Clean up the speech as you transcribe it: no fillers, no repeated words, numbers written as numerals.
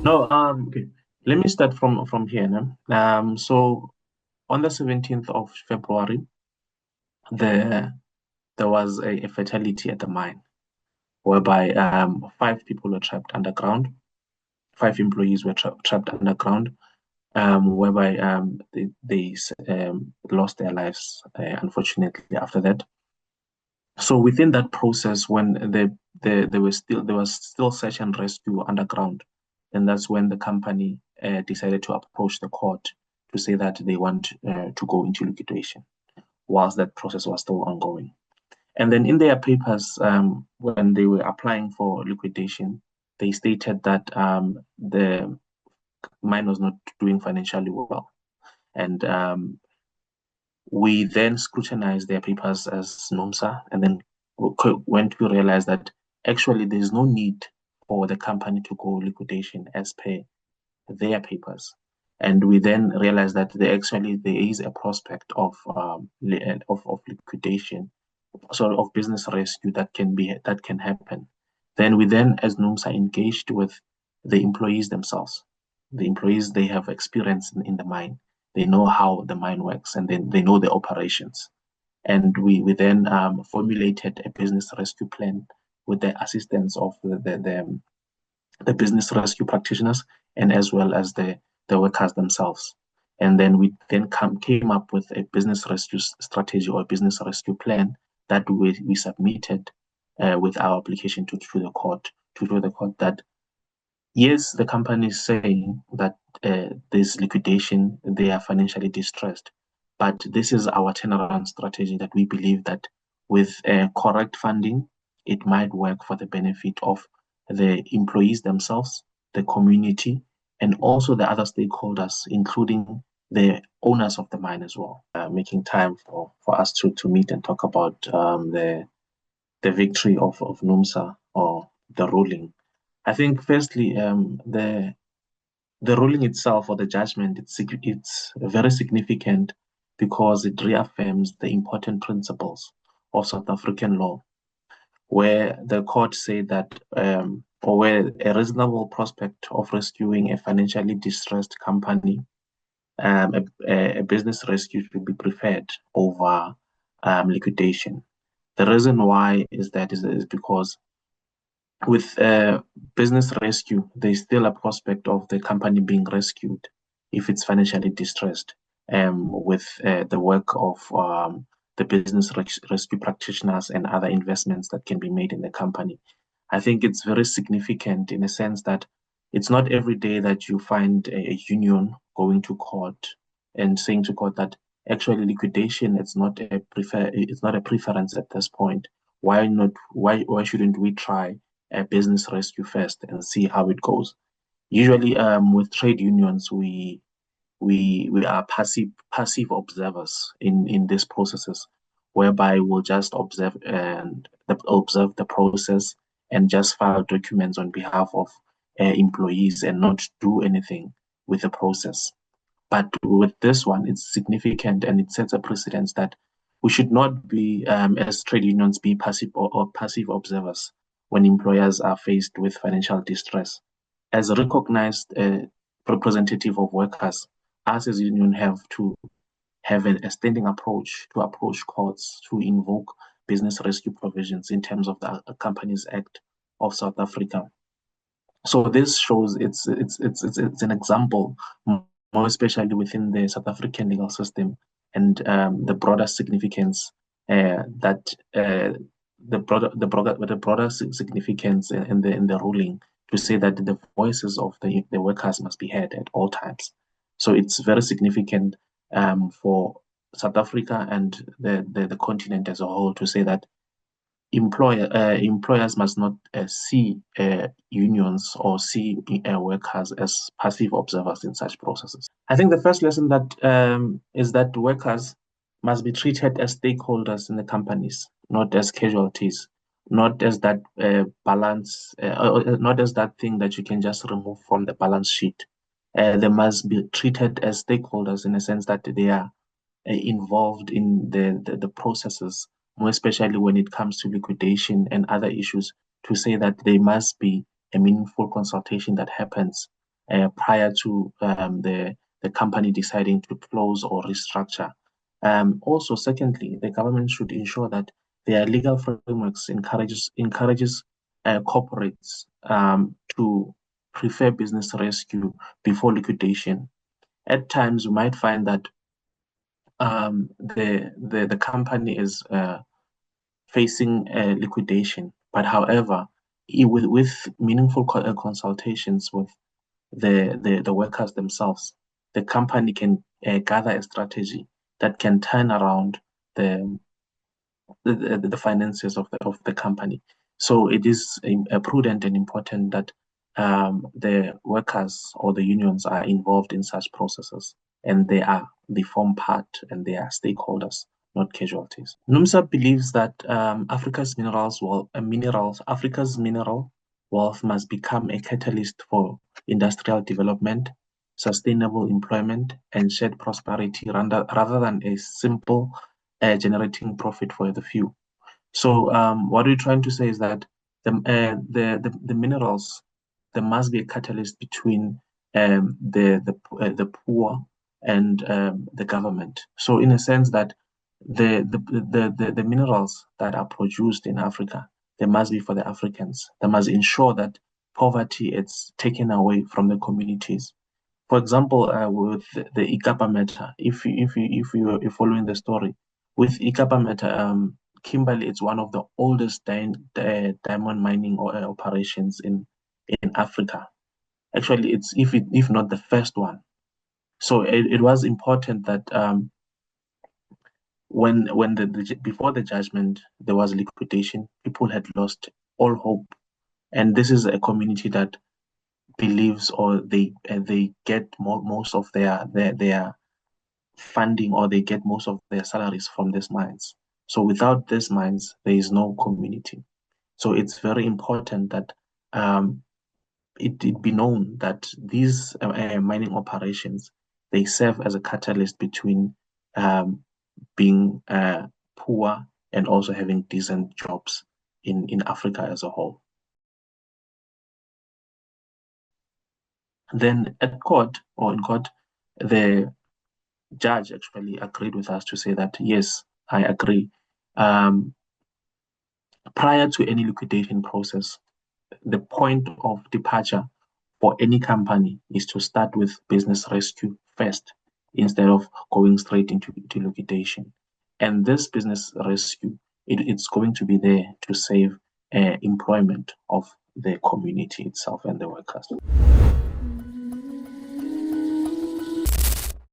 No, okay. Let me start from here. No? So on the 17th of February, there there was a fatality at the mine whereby five people were trapped underground. Five employees were trapped underground, whereby they lost their lives, unfortunately, after that. So within that process, when there was still search and rescue underground, and that's when the company decided to approach the court to say that they want to go into liquidation, whilst that process was still ongoing. And then in their papers, when they were applying for liquidation, they stated that the mine was not doing financially well, and we then scrutinized their papers as NOMSA, and then went to realize that actually there's no need for the company to go liquidation as per their papers. And we then realized that there is a prospect of liquidation, sort of business rescue that can happen. Then we then, as NUMSA, engaged with the employees themselves. The employees, they have experience in the mine. They know how the mine works, and then they know the operations. And we then formulated a business rescue plan with the assistance of the business rescue practitioners and as well as the workers themselves. And then we then came up with a business rescue strategy or business rescue plan that we submitted with our application to the court to show the court that yes, the company is saying that there's liquidation, they are financially distressed, but this is our turnaround strategy that we believe that with correct funding, it might work for the benefit of the employees themselves, the community, and also the other stakeholders, including the owners of the mine as well, making time for us to meet and talk about the victory of NUMSA or the ruling. I think firstly, the ruling itself or the judgment it's very significant because it reaffirms the important principles of South African law, where the court said that or where a reasonable prospect of rescuing a financially distressed company, a business rescue should be preferred over liquidation. The reason why is because with business rescue, there's still a prospect of the company being rescued if it's financially distressed. With the work of the business rescue practitioners and other investments that can be made in the company, I think it's very significant in a sense that it's not every day that you find a union going to court and saying to court that actually liquidation it's not a preference at this point. Why shouldn't we try a business rescue first and see how it goes? Usually, with trade unions, we are passive observers in these processes, whereby we'll just observe the process and just file documents on behalf of employees and not do anything with the process. But with this one, it's significant and it sets a precedence that we should not be, as trade unions, be passive or passive observers when employers are faced with financial distress. As a recognized representative of workers, us as a union have to have a standing approach to approach courts to invoke business rescue provisions in terms of the Companies Act of South Africa. So this shows it's an example, more especially within the South African legal system and the broader significance that the broader significance in the ruling to say that the voices of the workers must be heard at all times. So it's very significant for South Africa and the continent as a whole to say that employers must not see unions or see workers as passive observers in such processes. I think the first lesson that is that workers must be treated as stakeholders in the companies, not as casualties, not as that not as that thing that you can just remove from the balance sheet. They must be treated as stakeholders in a sense that they are involved in the processes, more especially when it comes to liquidation and other issues, to say that there must be a meaningful consultation that happens prior to the company deciding to close or restructure. Also, secondly, the government should ensure that their legal frameworks encourages corporates to prefer business rescue before liquidation. At times, you might find that the company is facing liquidation, but however, with meaningful consultations with the workers themselves, the company can gather a strategy that can turn around the the finances of the company. So it is prudent and important that the workers or the unions are involved in such processes, and they form part and they are stakeholders, not casualties. NUMSA believes that Africa's mineral wealth must become a catalyst for industrial development, sustainable employment, and shared prosperity rather than a simple generating profit for the few. So what we're trying to say is that the minerals, there must be a catalyst between the poor and the government. So in a sense that the minerals that are produced in Africa, they must be for the Africans. They must ensure that poverty is taken away from the communities. For example, with the Ikapa matter, if you're following the story, with Ikapa matter, Kimberley is one of the oldest diamond mining operations in Africa. Actually, it's if not the first one. So it was important that when before the judgment there was liquidation, people had lost all hope, and this is a community that believes or they get most of their funding, or they get most of their salaries from these mines. So without these mines, there is no community. So it's very important that it be known that these mining operations, they serve as a catalyst between being poor and also having decent jobs in Africa as a whole. Then at court or in court, the judge actually agreed with us to say that, yes, I agree. Prior to any liquidation process, the point of departure for any company is to start with business rescue first instead of going straight into liquidation. And this business rescue, it's going to be there to save employment of the community itself and the workers.